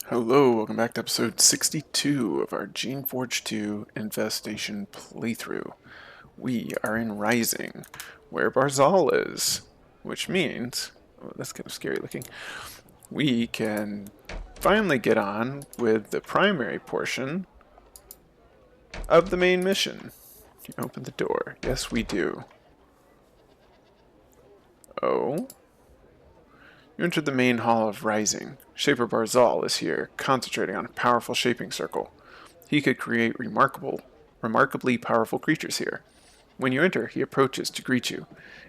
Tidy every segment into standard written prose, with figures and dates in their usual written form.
Hello, welcome back to episode 62 of our Geneforge 2 Infestation playthrough. We are in Rising, where Barzahl is, which means, oh, that's kind of scary looking, we can finally get on with the primary portion of the main mission. Can you open the door? Yes, we do. Oh? You entered the main hall of Rising. Shaper Barzahl is here, concentrating on a powerful shaping circle. He could create remarkably powerful creatures here. When you enter, he approaches to greet you.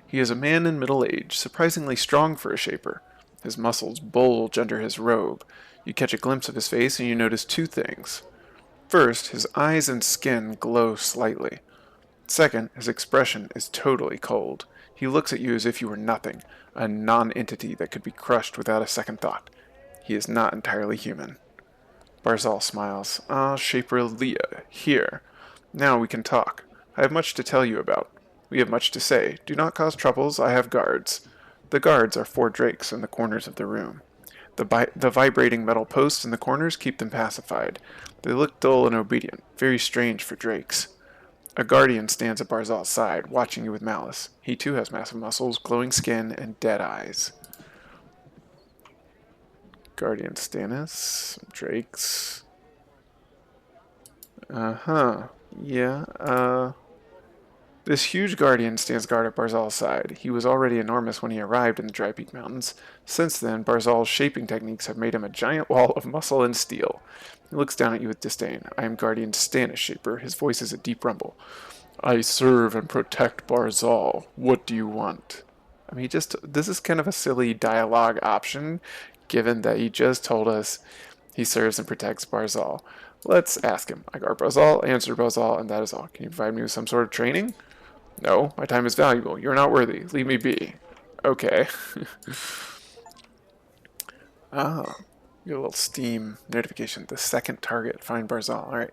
He is a man in middle age, surprisingly strong for a shaper. His muscles bulge under his robe. You catch a glimpse of his face and you notice two things. First, his eyes and skin glow slightly. Second, his expression is totally cold. He looks at you as if you were nothing, a non-entity that could be crushed without a second thought. He is not entirely human. Barzahl smiles. Ah, Shaper Leah, here. Now we can talk. I have much to tell you about. We have much to say. Do not cause troubles, I have guards. The guards are 4 drakes in the corners of the room. The vibrating metal posts in the corners keep them pacified. They look dull and obedient, very strange for drakes. A guardian stands at Barzahl's side, watching you with malice. He too has massive muscles, glowing skin, and dead eyes. Guardian Stannis, drakes. Yeah, This huge guardian stands guard at Barzahl's side. He was already enormous when he arrived in the Dry Peak Mountains. Since then, Barzahl's shaping techniques have made him a giant wall of muscle and steel. He looks down at you with disdain. I am Guardian Stannis, Shaper. His voice is a deep rumble. I serve and protect Barzahl. What do you want? I mean, this is kind of a silly dialogue option, given that he just told us he serves and protects Barzahl. Let's ask him. I guard Barzahl, answer Barzahl, and that is all. Can you provide me with some sort of training? No, my time is valuable. You're not worthy. Leave me be. Okay. Get a little Steam notification. The second target, find Barzahl. Alright.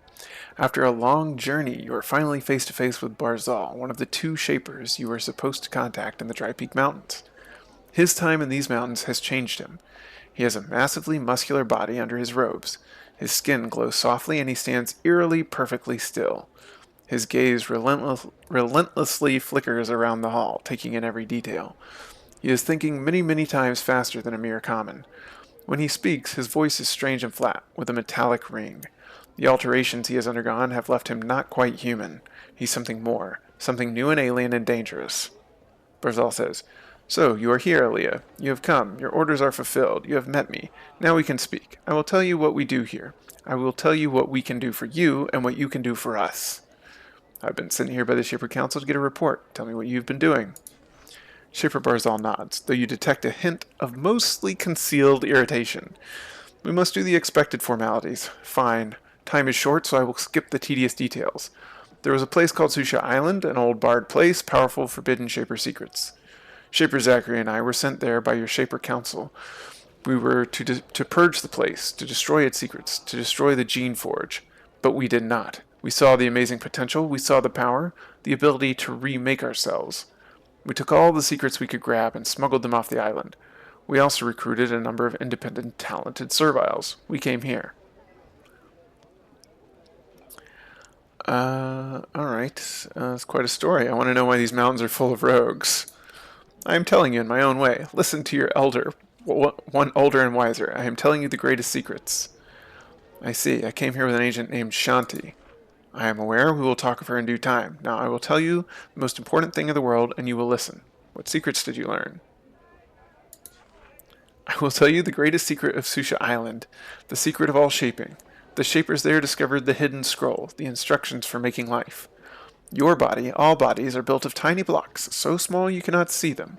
After a long journey, you are finally face to face with Barzahl, one of the 2 shapers you were supposed to contact in the Dry Peak Mountains. His time in these mountains has changed him. He has a massively muscular body under his robes. His skin glows softly and he stands eerily perfectly still. His gaze relentlessly flickers around the hall, taking in every detail. He is thinking many, many times faster than a mere common. When he speaks, his voice is strange and flat, with a metallic ring. The alterations he has undergone have left him not quite human. He's something more, something new and alien and dangerous. Barzahl says, So, you are here, Leah. You have come. Your orders are fulfilled. You have met me. Now we can speak. I will tell you what we do here. I will tell you what we can do for you and what you can do for us. I've been sent here by the Shaper Council to get a report. Tell me what you've been doing. Shaper Barzahl nods, though you detect a hint of mostly concealed irritation. We must do the expected formalities. Fine. Time is short, so I will skip the tedious details. There was a place called Susha Island, an old barred place, powerful forbidden Shaper secrets. Shaper Zachary and I were sent there by your Shaper Council. We were to purge the place, to destroy its secrets, to destroy the Geneforge. But we did not. We saw the amazing potential, we saw the power, the ability to remake ourselves. We took all the secrets we could grab and smuggled them off the island. We also recruited a number of independent, talented serviles. We came here. Alright. It's quite a story. I want to know why these mountains are full of rogues. I am telling you in my own way. Listen to your elder, one older and wiser. I am telling you the greatest secrets. I see. I came here with an agent named Shanti. I am aware. We will talk of her in due time. Now I will tell you the most important thing in the world, and you will listen. What secrets did you learn? I will tell you the greatest secret of Susha Island, the secret of all shaping. The shapers there discovered the hidden scroll, the instructions for making life. Your body, all bodies, are built of tiny blocks, so small you cannot see them.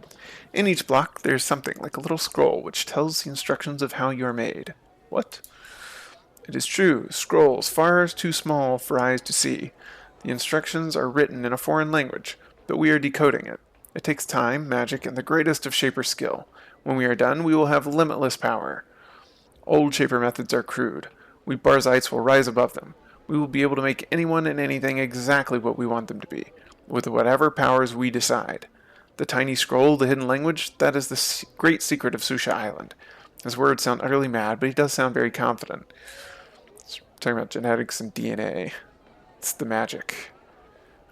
In each block there is something like a little scroll which tells the instructions of how you are made. What? It is true, scrolls far too small for eyes to see. The instructions are written in a foreign language, but we are decoding it. It takes time, magic, and the greatest of Shaper skill. When we are done, we will have limitless power. Old Shaper methods are crude. We Barzites will rise above them. We will be able to make anyone and anything exactly what we want them to be, with whatever powers we decide. The tiny scroll, the hidden language, that is the great secret of Susha Island. His words sound utterly mad, but he does sound very confident. He's talking about genetics and DNA. It's the magic.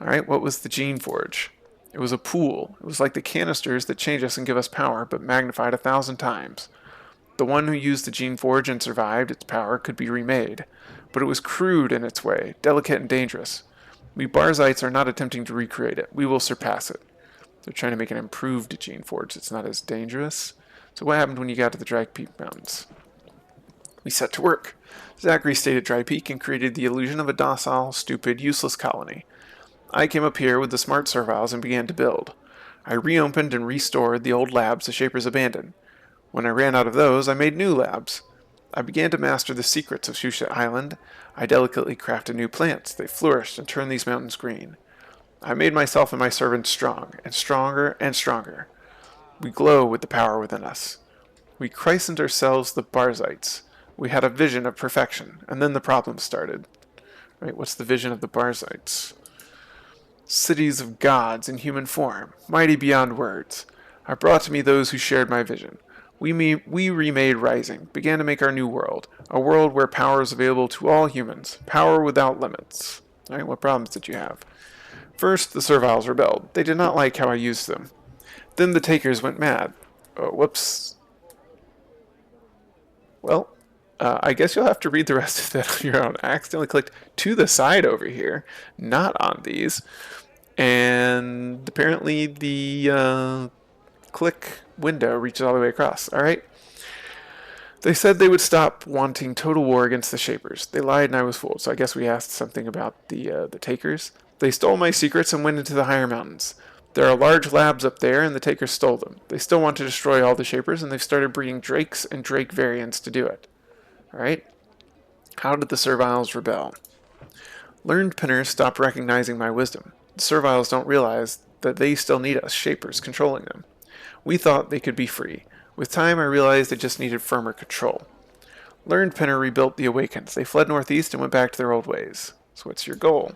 Alright, what was the Geneforge? It was a pool. It was like the canisters that change us and give us power, but magnified 1,000 times. The one who used the Geneforge and survived its power could be remade, but it was crude in its way, delicate and dangerous. We Barzites are not attempting to recreate it. We will surpass it. They're trying to make an improved Geneforge. It's not as dangerous. So what happened when you got to the Dry Peak Mountains? We set to work. Zachary stayed at Dry Peak and created the illusion of a docile, stupid, useless colony. I came up here with the smart serviles and began to build. I reopened and restored the old labs the Shapers abandoned. When I ran out of those, I made new labs. I began to master the secrets of Shusha Island. I delicately crafted new plants. They flourished and turned these mountains green. I made myself and my servants strong, and stronger and stronger. We glow with the power within us. We christened ourselves the Barzites. We had a vision of perfection, and then the problems started. Right, what's the vision of the Barzites? Cities of gods in human form, mighty beyond words, are brought to me those who shared my vision. We remade Rising, began to make our new world, a world where power is available to all humans, power without limits. All right, what problems did you have? First, the Serviles rebelled. They did not like how I used them. Then the Takers went mad. Oh, whoops. Well, I guess you'll have to read the rest of that on your own. I accidentally clicked to the side over here, not on these. And apparently the click window reaches all the way across. Alright? They said they would stop wanting total war against the Shapers. They lied and I was fooled, so I guess we asked something about the Takers. They stole my secrets and went into the higher mountains. There are large labs up there, and the Takers stole them. They still want to destroy all the Shapers, and they've started breeding Drakes and Drake variants to do it. Alright? How did the Serviles rebel? Learned Pinners stopped recognizing my wisdom. The Serviles don't realize that they still need us, Shapers, controlling them. We thought they could be free. With time, I realized they just needed firmer control. Learned Pinner rebuilt the Awakens. They fled northeast and went back to their old ways. So what's your goal?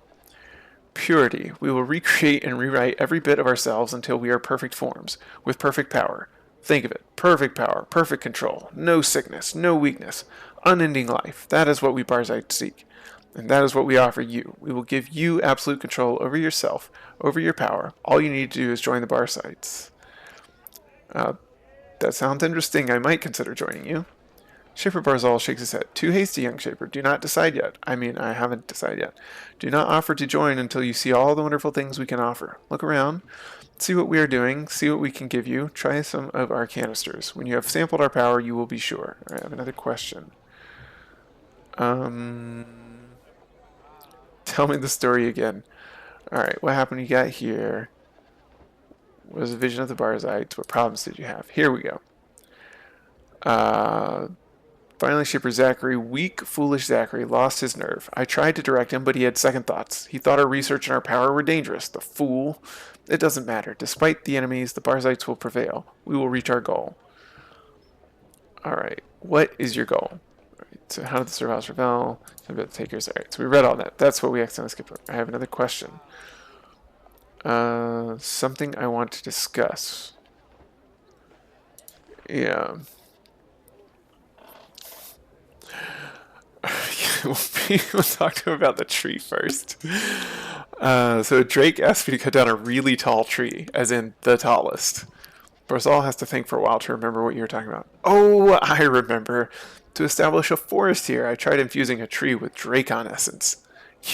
Purity. We will recreate and rewrite every bit of ourselves until we are perfect forms, with perfect power. Think of it. Perfect power, perfect control. No sickness, no weakness. Unending life. That is what we Barzites seek. And that is what we offer you. We will give you absolute control over yourself, over your power. All you need to do is join the Barzites. That sounds interesting. I might consider joining you. Shaper Barzahl shakes his head. Too hasty, young Shaper. Do not decide yet. I haven't decided yet. Do not offer to join until you see all the wonderful things we can offer. Look around. See what we are doing. See what we can give you. Try some of our canisters. When you have sampled our power, you will be sure. Alright, I have another question. Tell me the story again. Alright, what happened you got here? What was the vision of the Barzites? What problems did you have? Here we go. Finally, Shipper Zachary, weak, foolish Zachary, lost his nerve. I tried to direct him, but he had second thoughts. He thought our research and our power were dangerous. The fool. It doesn't matter. Despite the enemies, the Barzites will prevail. We will reach our goal. Alright, what is your goal? Right, so how did the Serviles rebel? About the Takers. Alright, so we read all that. That's what we accidentally skipped over. I have another question. Something I want to discuss. Yeah. We'll talk to him about the tree first. So Drake asked me to cut down a really tall tree, as in the tallest. Barzahl has to think for a while to remember what you were talking about. Oh, I remember. To establish a forest here, I tried infusing a tree with Dracon essence.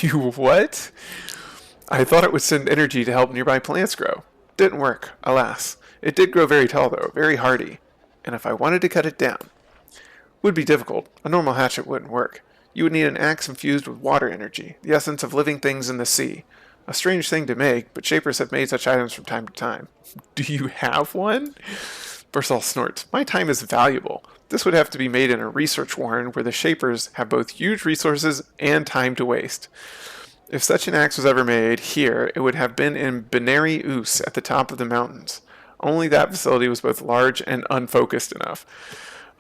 You what? I thought it would send energy to help nearby plants grow. Didn't work, alas. It did grow very tall, though, very hardy. And if I wanted to cut it down, would be difficult. A normal hatchet wouldn't work. You would need an axe infused with water energy, the essence of living things in the sea. A strange thing to make, but Shapers have made such items from time to time. Do you have one? Barzahl snorts. My time is valuable. This would have to be made in a research warren where the Shapers have both huge resources and time to waste. If such an axe was ever made here, it would have been in Binary Oos at the top of the mountains. Only that facility was both large and unfocused enough.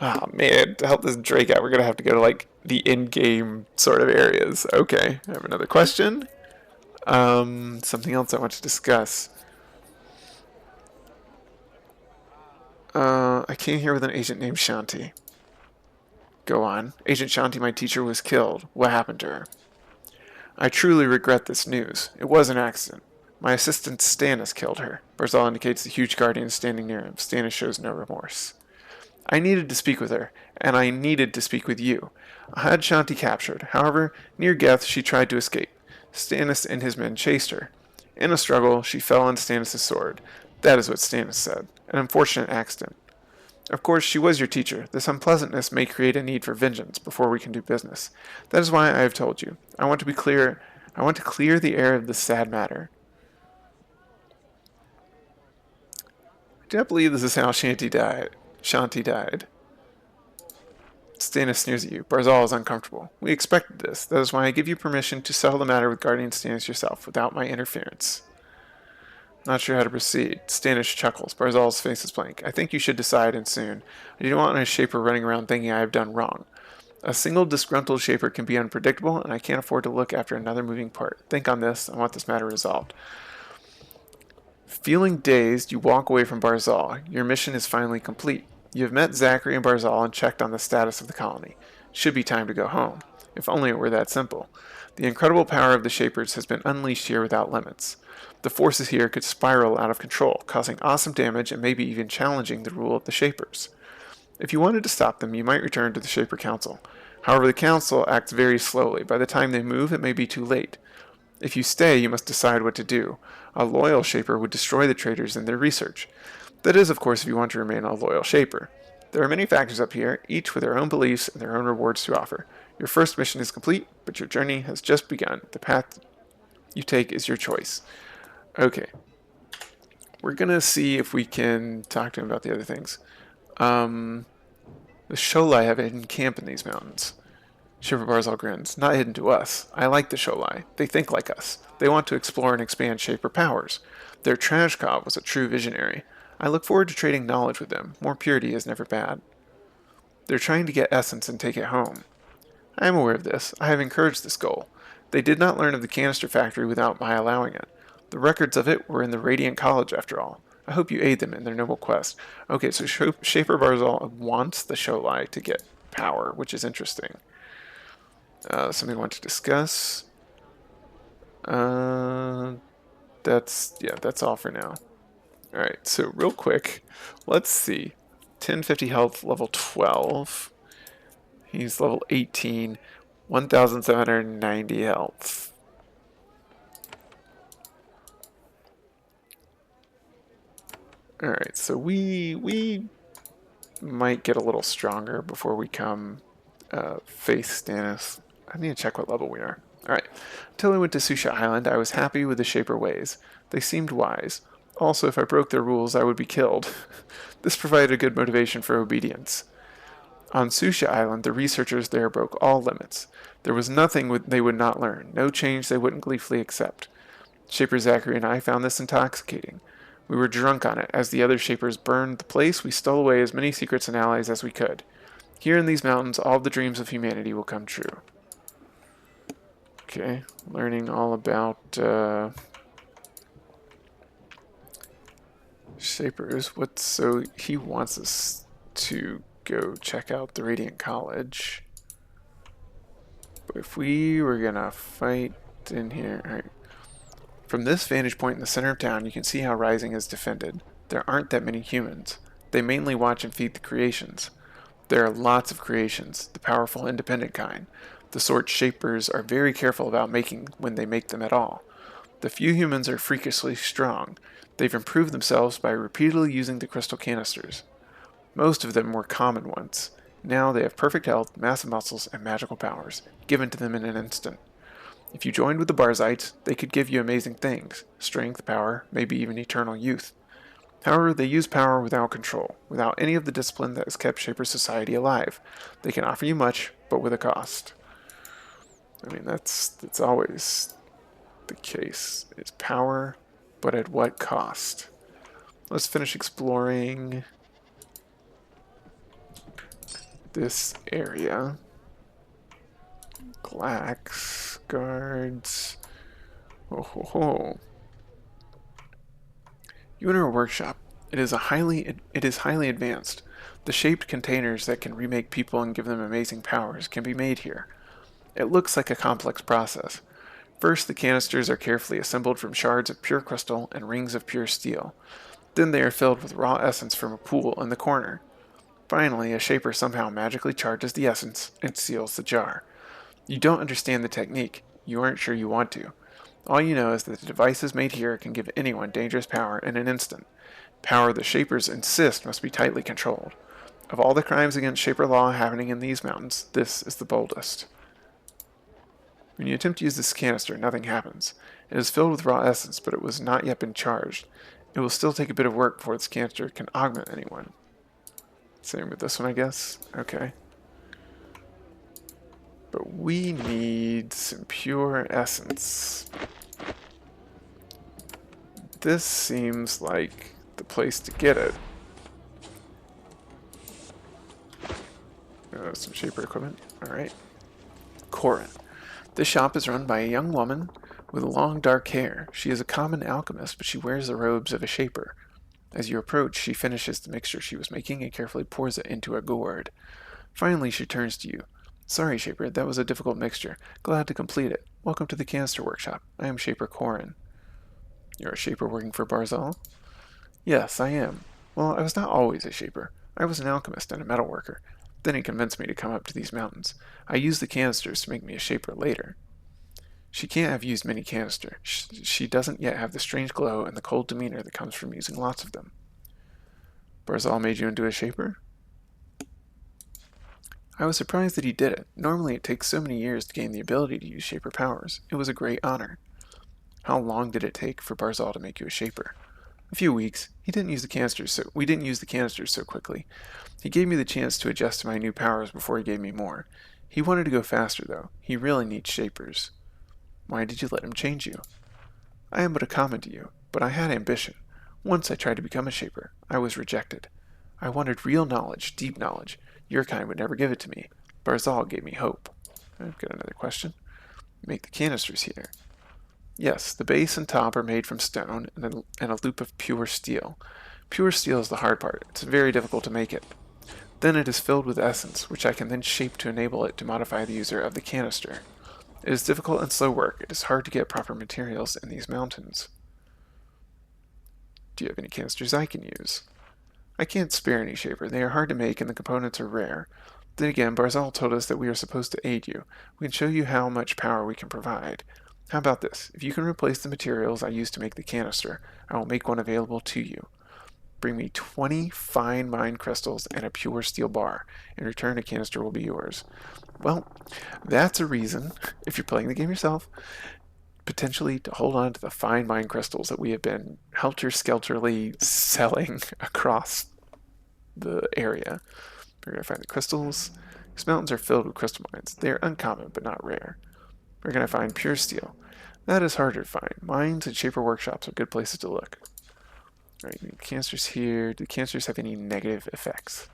Oh man, to help this Drake out, we're going to have to go to like the in-game sort of areas. Okay, I have another question. Something else I want to discuss. I came here with an agent named Shanti. Go on. Agent Shanti, my teacher, was killed. What happened to her? I truly regret this news. It was an accident. My assistant Stannis killed her. Barzahl indicates the huge guardian standing near him. Stannis shows no remorse. I needed to speak with her, and I needed to speak with you. I had Shanti captured. However, near Geth, she tried to escape. Stannis and his men chased her. In a struggle, she fell on Stannis' sword. That is what Stannis said. An unfortunate accident. Of course, she was your teacher. This unpleasantness may create a need for vengeance before we can do business. That is why I have told you. I want to be clear. I want to clear the air of this sad matter. I do not believe this is how Shanti died. Stannis sneers at you. Barzahl is uncomfortable. We expected this. That is why I give you permission to settle the matter with Guardian Stannis yourself, without my interference. Not sure how to proceed. Stannis chuckles. Barzahl's face is blank. I think you should decide, and soon. I do not want a Shaper running around thinking I have done wrong. A single disgruntled Shaper can be unpredictable, and I can't afford to look after another moving part. Think on this. I want this matter resolved. Feeling dazed, you walk away from Barzahl. Your mission is finally complete. You have met Zachary and Barzahl and checked on the status of the colony. It should be time to go home. If only it were that simple. The incredible power of the Shapers has been unleashed here without limits. The forces here could spiral out of control, causing awesome damage and maybe even challenging the rule of the Shapers. If you wanted to stop them, you might return to the Shaper Council. However, the Council acts very slowly. By the time they move, it may be too late. If you stay, you must decide what to do. A loyal Shaper would destroy the traitors and their research. That is, of course, if you want to remain a loyal Shaper. There are many factors up here, each with their own beliefs and their own rewards to offer. Your first mission is complete, but your journey has just begun. The path you take is your choice. Okay. We're going to see if we can talk to him about the other things. The Sholai have a hidden camp in these mountains. Shaper Barzahl grins. Not hidden to us. I like the Sholai. They think like us. They want to explore and expand Shaper powers. Their Trashkov was a true visionary. I look forward to trading knowledge with them. More purity is never bad. They're trying to get essence and take it home. I am aware of this. I have encouraged this goal. They did not learn of the canister factory without my allowing it. The records of it were in the Radiant College, after all. I hope you aid them in their noble quest. Okay, so Shaper Barzahl wants the Sholai to get power, which is interesting. Something I want to discuss. That's all for now. Alright, so real quick, let's see. 1050 health, level 12. He's level 18. 1,790 health. Alright, so we might get a little stronger before we come face Stannis. I need to check what level we are. Alright, until I went to Susha Island, I was happy with the Shaper ways. They seemed wise. Also, if I broke their rules, I would be killed. This provided a good motivation for obedience. On Susha Island, the researchers there broke all limits. There was nothing they would not learn, no change they wouldn't gleefully accept. Shaper Zachary and I found this intoxicating. We were drunk on it. As the other Shapers burned the place, we stole away as many secrets and allies as we could. Here in these mountains, all the dreams of humanity will come true. Okay, learning all about Shapers. So he wants us to go check out the Radiant College. But if we were gonna fight in here, alright. From this vantage point in the center of town, you can see how Rising is defended. There aren't that many humans. They mainly watch and feed the creations. There are lots of creations, the powerful independent kind. The sort Shapers are very careful about making when they make them at all. The few humans are freakishly strong. They've improved themselves by repeatedly using the crystal canisters. Most of them were common ones. Now they have perfect health, massive muscles, and magical powers, given to them in an instant. If you joined with the Barzites, they could give you amazing things, strength, power, maybe even eternal youth. However, they use power without control, without any of the discipline that has kept Shaper society alive. They can offer you much, but with a cost. I mean, that's always the case. It's power, but at what cost? Let's finish exploring this area. Glax, guards. Oh ho ho. You enter a workshop. It is highly advanced. The shaped containers that can remake people and give them amazing powers can be made here. It looks like a complex process. First, the canisters are carefully assembled from shards of pure crystal and rings of pure steel. Then they are filled with raw essence from a pool in the corner. Finally, a shaper somehow magically charges the essence and seals the jar. You don't understand the technique. You aren't sure you want to. All you know is that the devices made here can give anyone dangerous power in an instant. Power the Shapers insist must be tightly controlled. Of all the crimes against Shaper law happening in these mountains, this is the boldest. When you attempt to use this canister, nothing happens. It is filled with raw essence, but it was not yet been charged. It will still take a bit of work before this canister can augment anyone. Same with this one, I guess. Okay. But we need some pure essence. This seems like the place to get it. Some shaper equipment. Alright. Corin. This shop is run by a young woman with long dark hair. She is a common alchemist, but she wears the robes of a shaper. As you approach, she finishes the mixture she was making and carefully pours it into a gourd. Finally, she turns to you. Sorry, Shaper, that was a difficult mixture. Glad to complete it. Welcome to the canister workshop. I am Shaper Corin. You're a shaper working for Barzahl? Yes, I am. Well, I was not always a shaper. I was an alchemist and a metalworker. Then he convinced me to come up to these mountains. I used the canisters to make me a shaper later. She can't have used many canisters. She doesn't yet have the strange glow and the cold demeanor that comes from using lots of them. Barzahl made you into a shaper? I was surprised that he did it. Normally it takes so many years to gain the ability to use shaper powers. It was a great honor. How long did it take for Barzahl to make you a shaper? A few weeks. We didn't use the canisters so quickly. He gave me the chance to adjust to my new powers before he gave me more. He wanted to go faster, though. He really needs shapers. Why did you let him change you? I am but a common to you, but I had ambition. Once I tried to become a shaper. I was rejected. I wanted real knowledge, deep knowledge. Your kind would never give it to me. Barzahl gave me hope. I've got another question. Make the canisters here. Yes, the base and top are made from stone and a loop of pure steel. Pure steel is the hard part. It's very difficult to make it. Then it is filled with essence, which I can then shape to enable it to modify the user of the canister. It is difficult and slow work. It is hard to get proper materials in these mountains. Do you have any canisters I can use? I can't spare any, Shaper. They are hard to make and the components are rare. Then again, Barzahl told us that we are supposed to aid you. We can show you how much power we can provide. How about this? If you can replace the materials I used to make the canister, I will make one available to you. Bring me 20 fine mine crystals and a pure steel bar. In return, a canister will be yours. Well, that's a reason, if you're playing the game yourself, potentially to hold on to the fine mine crystals that we have been helter-skelterly selling across the area. We're going to find the crystals. These mountains are filled with crystal mines. They are uncommon, but not rare. We're going to find pure steel. That is harder to find. Mines and shaper workshops are good places to look. Alright, canisters here. Do canisters have any negative effects?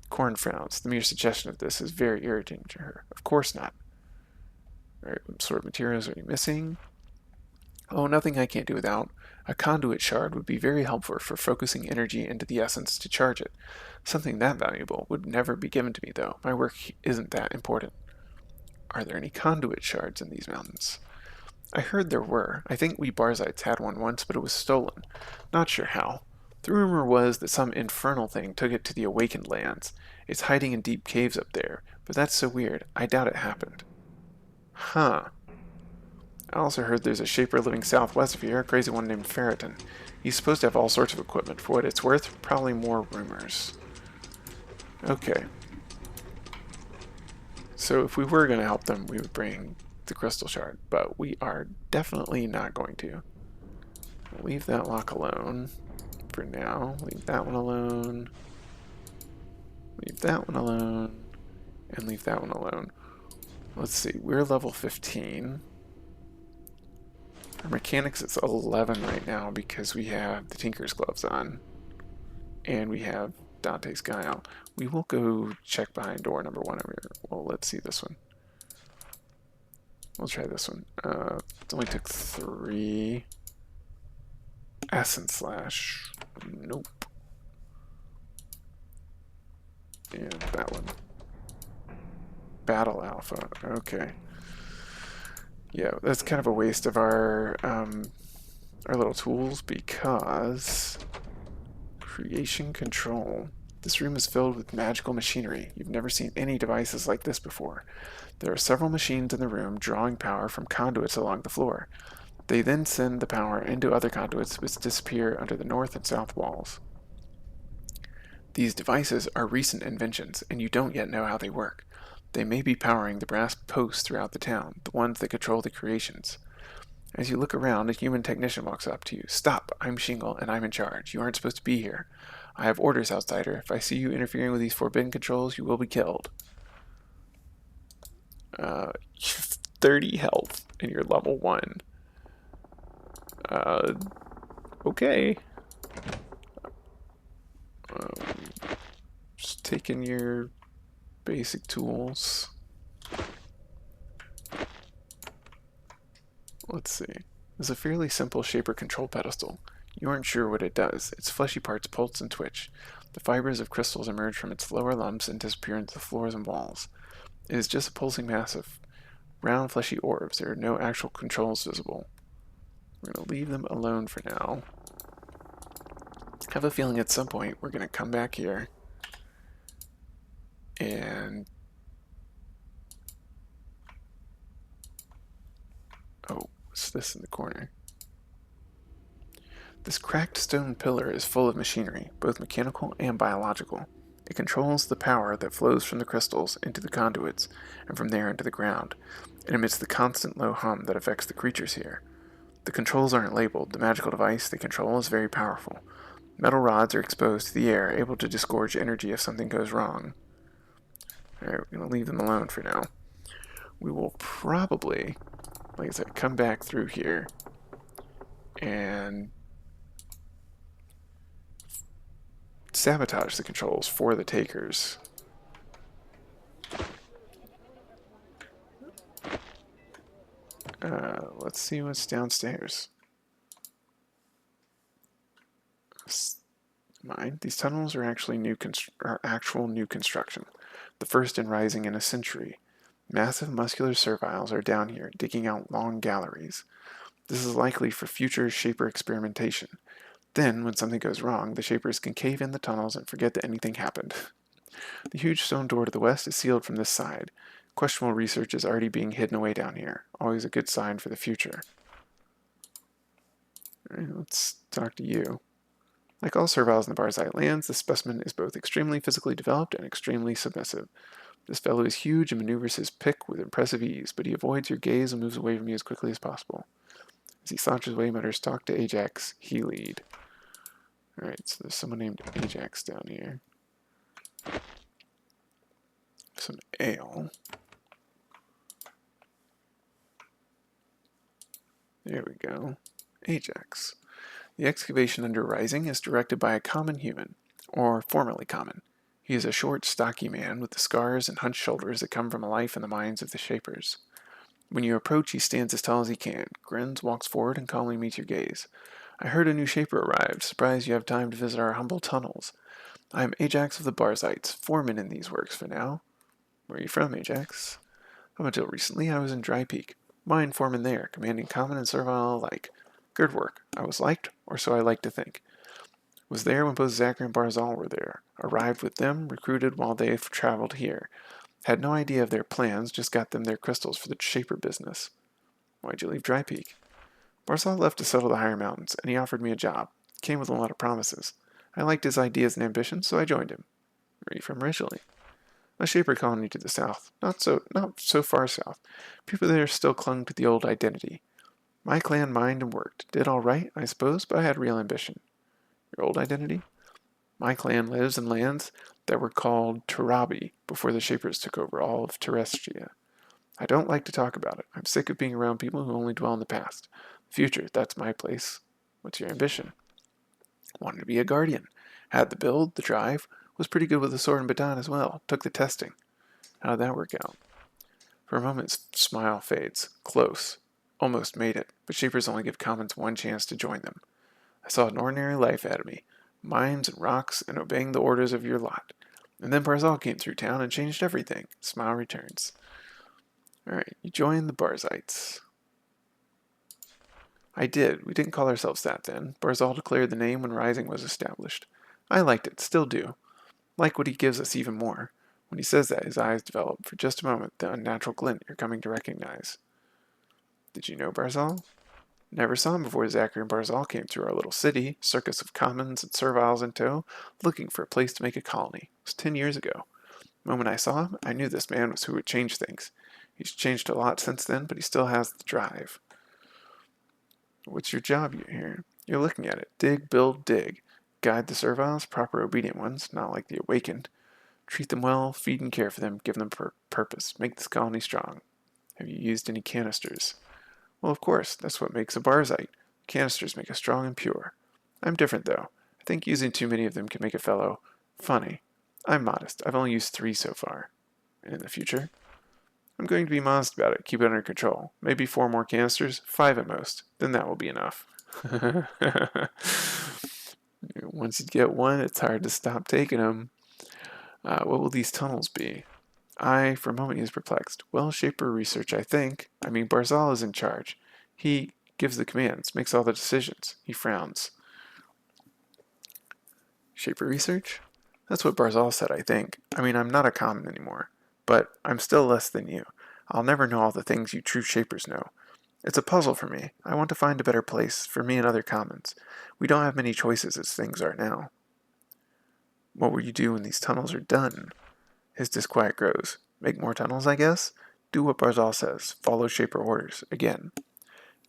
Corin frowns. The mere suggestion of this is very irritating to her. Of course not. Alright, what sort of materials are you missing? Oh, nothing I can't do without. A conduit shard would be very helpful for focusing energy into the essence to charge it. Something that valuable would never be given to me, though. My work isn't that important. Are there any conduit shards in these mountains? I heard there were. I think we Barzites had one once, but it was stolen. Not sure how. The rumor was that some infernal thing took it to the Awakened Lands. It's hiding in deep caves up there, but that's so weird. I doubt it happened. Huh. I also heard there's a shaper living southwest of here, a crazy one named Ferriton. He's supposed to have all sorts of equipment. For what it's worth, probably more rumors. Okay. So if we were going to help them, we would bring the crystal shard, but we are definitely not going to. Leave that lock alone for now. Leave that one alone. Leave that one alone. And leave that one alone. Let's see, we're level 15. Our mechanics is 11 right now because we have the Tinker's Gloves on. And we have Dante's Guile. We will go check behind door number 1 over here. Well, let's see this one. We'll try this one. It only took 3. Essence Slash. Nope. And that one. Battle Alpha. Okay. Yeah, that's kind of a waste of our little tools because creation control. This room is filled with magical machinery. You've never seen any devices like this before. There are several machines in the room drawing power from conduits along the floor. They then send the power into other conduits which disappear under the north and south walls. These devices are recent inventions, and you don't yet know how they work. They may be powering the brass posts throughout the town, the ones that control the creations. As you look around, a human technician walks up to you. Stop! I'm Shingle, and I'm in charge. You aren't supposed to be here. I have orders, outsider. If I see you interfering with these forbidden controls, you will be killed. You have 30 health, and you're level 1. Uh, okay. Just taking your basic tools. Let's see. It's a fairly simple shaper control pedestal. You aren't sure what it does. Its fleshy parts pulse and twitch. The fibers of crystals emerge from its lower lumps and disappear into the floors and walls. It is just a pulsing mass of round fleshy orbs. There are no actual controls visible. We're going to leave them alone for now. I have a feeling at some point we're going to come back here and... Oh, what's this in the corner? This cracked stone pillar is full of machinery, both mechanical and biological. It controls the power that flows from the crystals into the conduits, and from there into the ground. It emits the constant low hum that affects the creatures here. The controls aren't labeled. The magical device they control is very powerful. Metal rods are exposed to the air, able to disgorge energy if something goes wrong. Alright, we're going to leave them alone for now. We will probably, like I said, come back through here and sabotage the controls for the takers. Let's see what's downstairs. Mine. These tunnels are actually actual new construction, the first in Rising in a century. Massive muscular serviles are down here, digging out long galleries. This is likely for future shaper experimentation. Then, when something goes wrong, the shapers can cave in the tunnels and forget that anything happened. The huge stone door to the west is sealed from this side. Questionable research is already being hidden away down here. Always a good sign for the future. Alright, let's talk to you. Like all serviles in the Barzite lands, this specimen is both extremely physically developed and extremely submissive. This fellow is huge and maneuvers his pick with impressive ease, but he avoids your gaze and moves away from you as quickly as possible. As he slouches away, mutters, "Talk to Ajax, he lead." Alright, so there's someone named Ajax down here. Some ale. There we go. Ajax. The excavation under Rising is directed by a common human, or formerly common. He is a short, stocky man with the scars and hunched shoulders that come from a life in the minds of the Shapers. When you approach, he stands as tall as he can, grins, walks forward, and calmly meets your gaze. "I heard a new Shaper arrived. Surprised you have time to visit our humble tunnels. I am Ajax of the Barzites, foreman in these works for now." "Where are you from, Ajax?" "Up until recently, I was in Dry Peak. Mine foreman there, commanding common and servile alike. Good work. I was liked, or so I like to think. Was there when both Zachary and Barzahl were there. Arrived with them, recruited while they've traveled here. Had no idea of their plans, just got them their crystals for the Shaper business." "Why'd you leave Dry Peak?" "Barzahl left to settle the higher mountains, and he offered me a job. Came with a lot of promises. I liked his ideas and ambitions, so I joined him." "Where are you from originally?" "A Shaper colony to the south. Not so far south. People there still clung to the old identity. My clan mined and worked. Did all right, I suppose, but I had real ambition." "Your old identity?" "My clan lives in lands that were called Tarabi before the Shapers took over all of Terrestria. I don't like to talk about it. I'm sick of being around people who only dwell in the past. The future, that's my place." "What's your ambition?" "Wanted to be a guardian. Had the build, the drive, was pretty good with the sword and baton as well. Took the testing." "How did that work out?" For a moment, his smile fades. "Close. Almost made it, but Shapers only give commons one chance to join them. I saw an ordinary life ahead of me. Mines and rocks and obeying the orders of your lot. And then Barzahl came through town and changed everything. Smile returns. Alright, you joined the Barzites. I did. We didn't call ourselves that then. Barzahl declared the name when Rising was established. I liked it, still do. Like what he gives us even more. When he says that, his eyes develop. For just a moment, the unnatural glint you're coming to recognize. Did you know Barzahl? Never saw him before Zachary and Barzahl came through our little city, circus of commons and serviles in tow, looking for a place to make a colony. It was 10 years ago. The moment I saw him, I knew this man was who would change things. He's changed a lot since then, but he still has the drive. What's your job here? You're looking at it. Dig, build, dig. Guide the serviles, proper obedient ones, not like the awakened. Treat them well, feed and care for them, give them purpose. Make this colony strong. Have you used any canisters? Well, of course, that's what makes a Barzite. Canisters make us strong and pure. I'm different, though. I think using too many of them can make a fellow funny. I'm modest. I've only used 3 so far. And in the future? I'm going to be modest about it, keep it under control. Maybe 4 more canisters, 5 at most. Then that will be enough. Once you get one, it's hard to stop taking them. What will these tunnels be? For a moment, he is perplexed. Well, Shaper research, I think. I mean, Barzahl is in charge. He gives the commands, makes all the decisions. He frowns. Shaper research? That's what Barzahl said, I think. I mean, I'm not a common anymore. But I'm still less than you. I'll never know all the things you true Shapers know. It's a puzzle for me. I want to find a better place for me and other commons. We don't have many choices as things are now. What will you do when these tunnels are done? His disquiet grows. Make more tunnels, I guess? Do what Barzahl says. Follow Shaper orders. Again.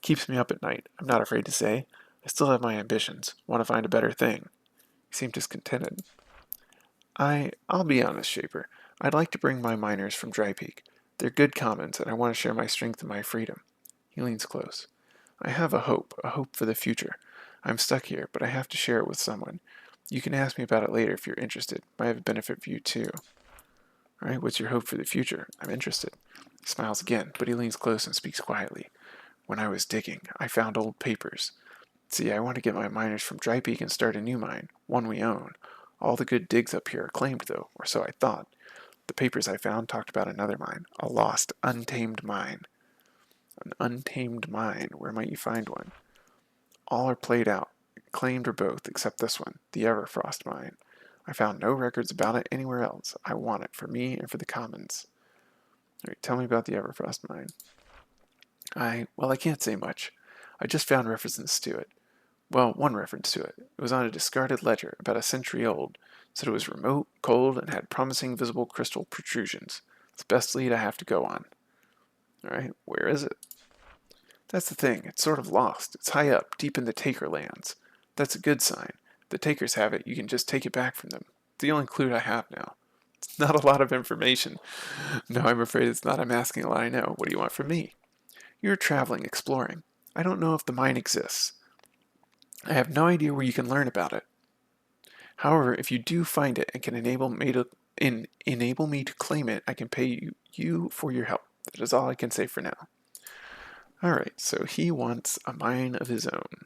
Keeps me up at night. I'm not afraid to say. I still have my ambitions. Want to find a better thing. He seemed discontented. I'll be honest, Shaper. I'd like to bring my miners from Dry Peak. They're good commons, and I want to share my strength and my freedom. He leans close. I have a hope for the future. I'm stuck here, but I have to share it with someone. You can ask me about it later if you're interested. Might have a benefit for you too. Alright, what's your hope for the future? I'm interested. He smiles again, but he leans close and speaks quietly. When I was digging, I found old papers. See, I want to get my miners from Dry Peak and start a new mine, one we own. All the good digs up here are claimed, though, or so I thought. The papers I found talked about another mine, a lost, untamed mine. An untamed mine, where might you find one? All are played out, claimed or both, except this one, the Everfrost mine. I found no records about it anywhere else. I want it, for me and for the commons. Alright, tell me about the Everfrost mine. I can't say much. I just found references to it. Well, one reference to it. It was on a discarded ledger, about a century old. It said it was remote, cold, and had promising visible crystal protrusions. It's the best lead I have to go on. Alright, where is it? That's the thing, it's sort of lost. It's high up, deep in the Taker lands. That's a good sign. If the Takers have it, you can just take it back from them. It's the only clue I have now. It's not a lot of information. No, I'm afraid it's not. I'm asking a lot I know. What do you want from me? You're traveling, exploring. I don't know if the mine exists. I have no idea where you can learn about it. However, if you do find it and can enable me to claim it, I can pay you for your help. That is all I can say for now. Alright, so he wants a mine of his own.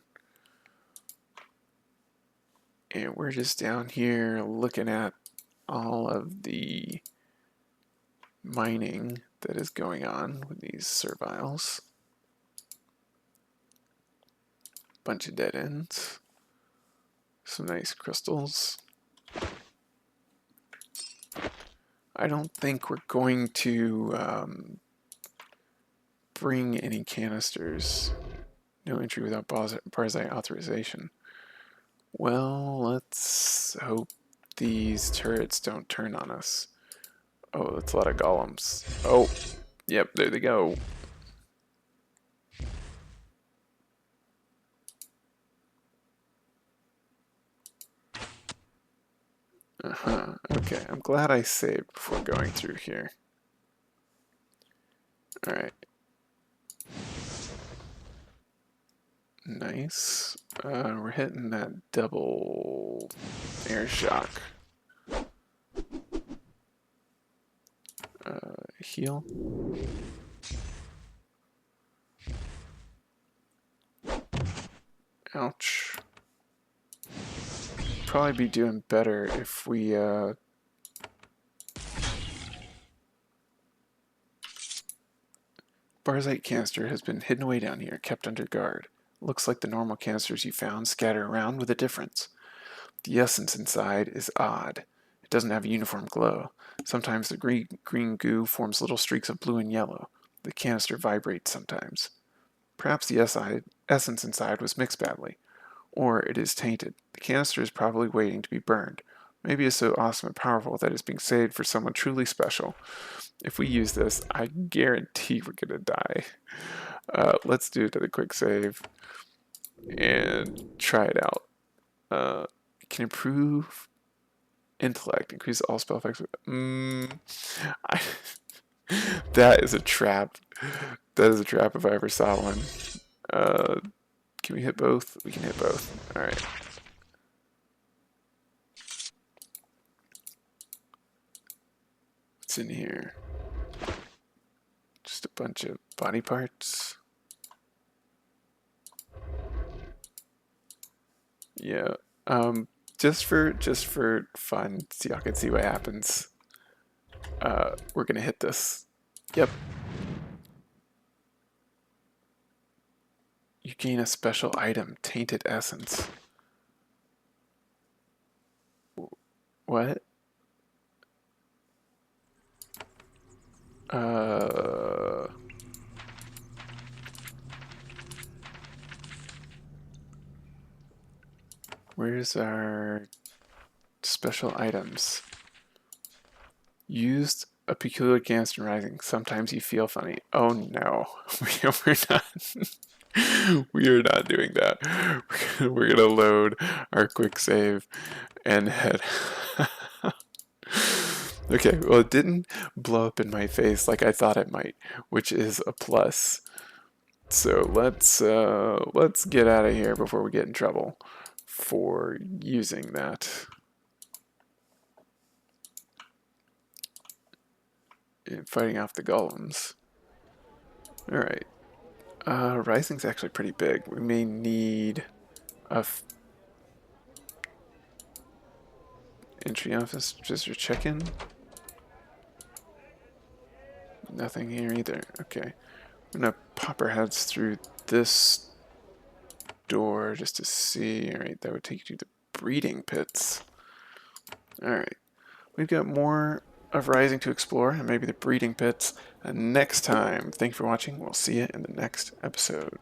And we're just down here looking at all of the mining that is going on with these serviles. Bunch of dead ends. Some nice crystals. I don't think we're going to bring any canisters. No entry without Barzite authorization. Well, let's hope these turrets don't turn on us. Oh, that's a lot of golems. Oh, yep, there they go. Okay, I'm glad I saved before going through here. Alright. Nice. We're hitting that double air shock. Heal. Ouch. Probably be doing better if we Barzite canister has been hidden away down here, kept under guard. Looks like the normal canisters you found scattered around with a difference. The essence inside is odd. It doesn't have a uniform glow. Sometimes the green goo forms little streaks of blue and yellow. The canister vibrates sometimes. Perhaps the essence inside was mixed badly. Or it is tainted. The canister is probably waiting to be burned. Maybe it's so awesome and powerful that it's being saved for someone truly special. If we use this, I guarantee we're gonna die. Let's do another quick save and try it out. Can improve intellect, increase all spell effects. I, that is a trap. That is a trap if I ever saw one. Can we hit both? We can hit both. All right. What's in here? Just a bunch of body parts. Yeah. Just for fun, so y'all can see what happens. We're gonna hit this. Yep. You gain a special item, Tainted Essence. What? Where's our special items? Used a peculiar canister rising. Sometimes you feel funny. Oh no, we're not. We are not doing that. We're gonna load our quick save and head. Okay, well it didn't blow up in my face like I thought it might, which is a plus. So let's get out of here before we get in trouble for using that. And fighting off the golems. Alright. Rising's actually pretty big. We may need a entry office just to check in. Nothing here either. Okay. I'm gonna pop our heads through this door just to see. Alright, that would take you to the breeding pits. Alright. We've got more of Rising to explore and maybe the breeding pits next time. Thank you for watching. We'll see you in the next episode.